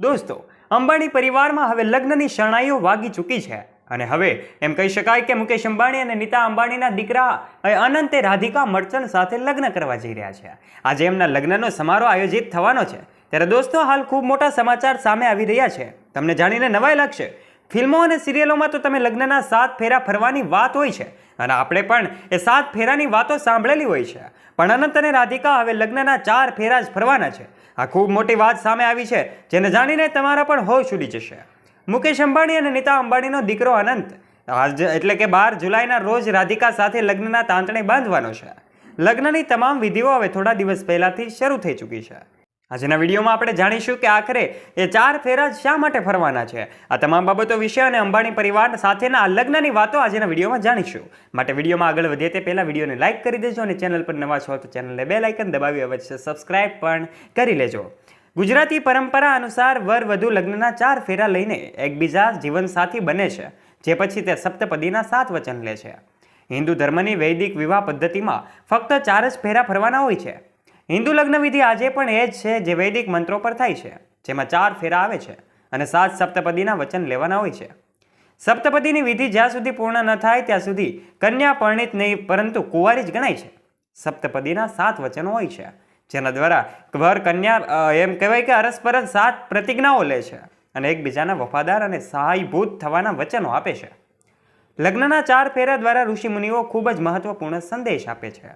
દોસ્તો, અંબાણી પરિવારમાં હવે લગ્નની શરણાઈઓ વાગી ચૂકી છે અને હવે એમ કહી શકાય કે મુકેશ અંબાણી અને નીતા અંબાણીના દીકરા અનંતે રાધિકા મર્ચન્ટ સાથે લગ્ન કરવા જઈ રહ્યા છે। આજે એમના લગ્નનો સમારોહ આયોજિત થવાનો છે। ત્યારે દોસ્તો, હાલ ખૂબ મોટા સમાચાર સામે આવી રહ્યા છે। તમને જાણીને નવાઈ લાગશે। ફિલ્મો અને સિરિયલોમાં તો તમે લગ્નના 7 ફેરા ફરવાની વાત હોય છે અને આપણે પણ એ 7 ફેરાની વાતો સાંભળેલી હોય છે, પણ અનંત અને રાધિકા હવે લગ્નના 4 ફેરા જ ફરવાના છે। આ ખૂબ મોટી વાત સામે આવી છે, જેને જાણીને તમારા પણ હોશ ઉડી જશે। મુકેશ અંબાણી અને નીતા અંબાણીનો દીકરો અનંત એટલે કે 12 જુલાઈના રોજ રાધિકા સાથે લગ્નના તાંતણે બાંધવાનો છે। લગ્નની તમામ વિધિઓ હવે થોડા દિવસ પહેલાથી શરૂ થઈ ચૂકી છે। આજના વિડીયોમાં આપણે જાણીશું કે આખરે એ 4 ફેરા શા માટે ફરવાના છે। આ તમામ બાબતો વિશે અને અંબાણી પરિવાર સાથેના આ લગ્નની વાતો આજના વિડીયોમાં જાણીશું। માટે વિડીયોમાં આગળ વધીએ તે પહેલા વિડીયોને લાઇક કરી દેજો અને ચેનલ પર નવા છો તો ચેનલને બેલ આઇકન દબાવી અવશ્ય સબસ્ક્રાઇબ પણ કરી લેજો। ગુજરાતી પરંપરા અનુસાર વર વધુ લગ્નના 4 ફેરા લઈને એકબીજા જીવનસાથી બને છે, જે પછી તે સપ્તપદીના 7 વચન લે છે। હિન્દુ ધર્મની વૈદિક વિવાહ પદ્ધતિમાં ફક્ત 4 જ ફેરા ફરવાના હોય છે। હિન્દુ લગ્ન વિધિ આજે પણ એ જ છે જે વૈદિક મંત્રો પર થાય છે, જેમાં 4 ફેરા આવે છે અને 7 સપ્તપદીના વચન લેવાના હોય છે। સપ્તપદીની વિધિ જ્યાં સુધી પૂર્ણ ન થાય ત્યાં સુધી કન્યા પરણિત નહીં પરંતુ કુંવારી જ ગણાય છે। સપ્તપદીના 7 વચનો હોય છે, જેના દ્વારા વર કન્યા એમ કહેવાય કે અરસપરસ 7 પ્રતિજ્ઞાઓ લે છે અને એકબીજાના વફાદાર અને સહાયભૂત થવાના વચનો આપે છે। લગ્નના 4 ફેરા દ્વારા ઋષિ મુનિઓ ખૂબ જ મહત્વપૂર્ણ સંદેશ આપે છે।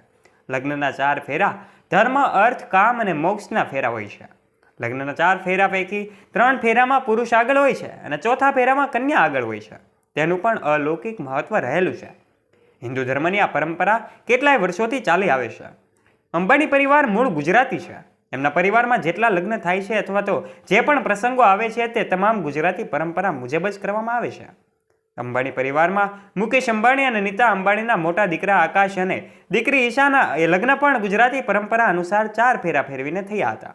લગ્નના 4 ફેરા ધર્મ, અર્થ, કામ અને મોક્ષના ફેરા હોય છે। લગ્નના 4 ફેરા પૈકી 3 ફેરામાં પુરુષ આગળ હોય છે અને ચોથા ફેરામાં કન્યા આગળ હોય છે। તેનું પણ અલૌકિક મહત્વ રહેલું છે। હિન્દુ ધર્મની આ પરંપરા કેટલાય વર્ષોથી ચાલી આવે છે। અંબાણી પરિવાર મૂળ ગુજરાતી છે। એમના પરિવારમાં જેટલા લગ્ન થાય છે અથવા તો જે પણ પ્રસંગો આવે છે તે તમામ ગુજરાતી પરંપરા મુજબ જ કરવામાં આવે છે। અંબાણી પરિવારમાં મુકેશ અંબાણી અને નીતા અંબાણીના મોટા દીકરા આકાશ અને દીકરી ઈશાના એ લગ્ન પણ ગુજરાતી પરંપરા અનુસાર 4 ફેરા ફેરવીને થયા હતા।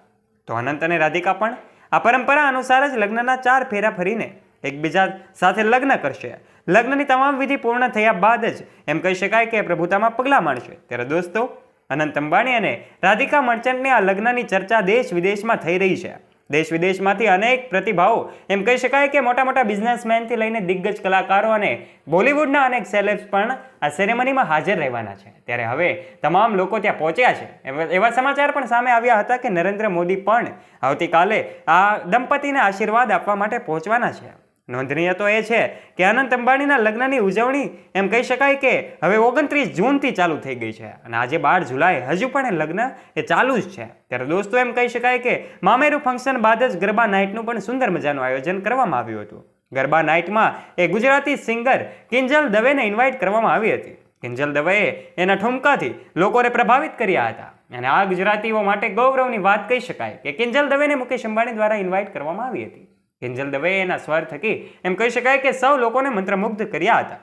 તો અનંત અને રાધિકા પણ આ પરંપરા અનુસાર જ લગ્નના 4 ફેરા ફરીને એકબીજા સાથે લગ્ન કરશે। લગ્નની તમામ વિધિ પૂર્ણ થયા બાદ જ એમ કહી શકાય કે પ્રભુતામાં પગલાં માંડશે। ત્યારે દોસ્તો, અનંત અંબાણી અને રાધિકા મર્ચન્ટની આ લગ્નની ચર્ચા દેશ વિદેશમાં થઈ રહી છે। દેશ વિદેશમાંથી અનેક પ્રતિભાઓ એમ કહી શકાય કે મોટા મોટા બિઝનેસમેનથી લઈને દિગ્ગજ કલાકારો અને બોલિવૂડના અનેક સેલેબ્સ પણ આ સેરેમનીમાં હાજર રહેવાના છે। ત્યારે હવે તમામ લોકો ત્યાં પહોંચ્યા છે। એવા સમાચાર પણ સામે આવ્યા હતા કે નરેન્દ્ર મોદી પણ આવતીકાલે આ દંપતીને આશીર્વાદ આપવા માટે પહોંચવાના છે। નોંધનીય તો એ છે કે અનંત અંબાણીના લગ્નની ઉજવણી એમ કહી શકાય કે હવે 29 જૂનથી ચાલુ થઈ ગઈ છે અને આજે 12 જુલાઈ હજુ પણ લગ્ન એ ચાલુ જ છે। ત્યારે દોસ્તો, એમ કહી શકાય કે મામેરું ફંક્શન બાદ જ ગરબા નાઇટનું પણ સુંદર મજાનું આયોજન કરવામાં આવ્યું હતું। ગરબા નાઇટમાં એ ગુજરાતી સિંગર કિંજલ દવેને ઇન્વાઇટ કરવામાં આવી હતી। કિંજલ દવેએ એના ઠુમકાથી લોકોને પ્રભાવિત કર્યા હતા અને આ ગુજરાતીઓ માટે ગૌરવની વાત કહી શકાય કે કિંજલ દવેને મુકેશ અંબાણી દ્વારા ઇન્વાઇટ કરવામાં આવી હતી। કિંજલ દવેએ એના સ્વર થકી એમ કહી શકાય કે સૌ લોકોને મંત્રમુગ્ધ કર્યા હતા।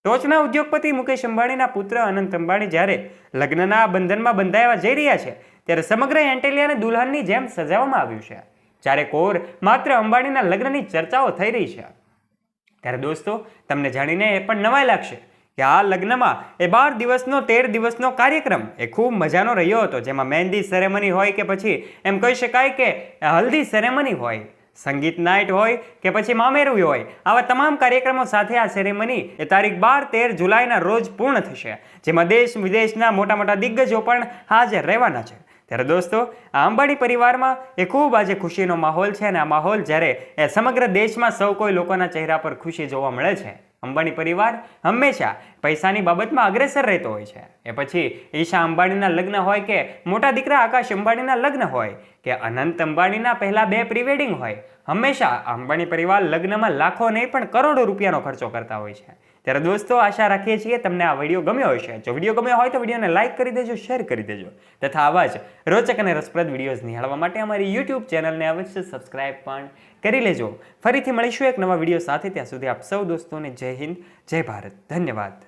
ટોચના ઉદ્યોગપતિ મુકેશ અંબાણીના પુત્ર અનંત અંબાણી જ્યારે લગ્નના બંધનમાં બંધાવા જઈ રહ્યા છે ત્યારે સમગ્ર એન્ટેલિયાને દુલ્હનની જેમ સજાવવામાં આવ્યું છે, જ્યારે કોર માત્ર અંબાણીના લગ્નની ચર્ચાઓ થઈ રહી છે। ત્યારે દોસ્તો, તમને જાણીને એ પણ નવાઈ લાગશે કે આ લગ્નમાં એ 12 દિવસનો 13 દિવસનો કાર્યક્રમ એ ખૂબ મજાનો રહ્યો હતો, જેમાં મહેંદી સેરેમની હોય કે પછી એમ કહી શકાય કે હલ્દી સેરેમની હોય, સંગીત નાઇટ હોય કે પછી મામેરું હોય, આવા તમામ કાર્યક્રમો સાથે આ સેરેમની એ તારીખ 12-13 જુલાઈના રોજ પૂર્ણ થશે, જેમાં દેશ વિદેશના મોટા મોટા દિગ્ગજો પણ હાજર રહેવાના છે। ત્યારે દોસ્તો, આ અંબાણી પરિવારમાં એ ખૂબ આજે ખુશીનો માહોલ છે અને આ માહોલ જ્યારે એ સમગ્ર દેશમાં સૌ કોઈ લોકોના ચહેરા પર ખુશી જોવા મળે છે। અંબાણી પરિવાર હંમેશા પૈસાની બાબતમાં અગ્રેસર રહેતો હોય છે। એ પછી ઈશા અંબાણીના લગ્ન હોય કે મોટા દીકરા આકાશ અંબાણીના લગ્ન હોય કે અનંત અંબાણીના પહેલા 2 પ્રી-વેડિંગ હોય, હંમેશા અંબાણી પરિવાર લગ્નમાં લાખો નહીં પણ કરોડો રૂપિયાનો ખર્ચો કરતા હોય છે। ત્યારે દોસ્તો, આશા રાખીએ છીએ તમને આ વિડીયો ગમ્યો હશે। જો વિડીયો ગમ્યો હોય તો વિડીયોને લાઇક કરી દેજો, શેર કરી દેજો તથા આવા જ રોચક અને રસપ્રદ વિડીયોઝ નિહાળવા માટે અમારી YouTube ચેનલને અવશ્ય સબસ્ક્રાઇબ પણ કરી લેજો। ફરીથી મળીશું એક નવા વિડીયો સાથે। ત્યાં સુધી આપ સૌ દોસ્તોને જય હિન્દ, જય ભારત, ધન્યવાદ।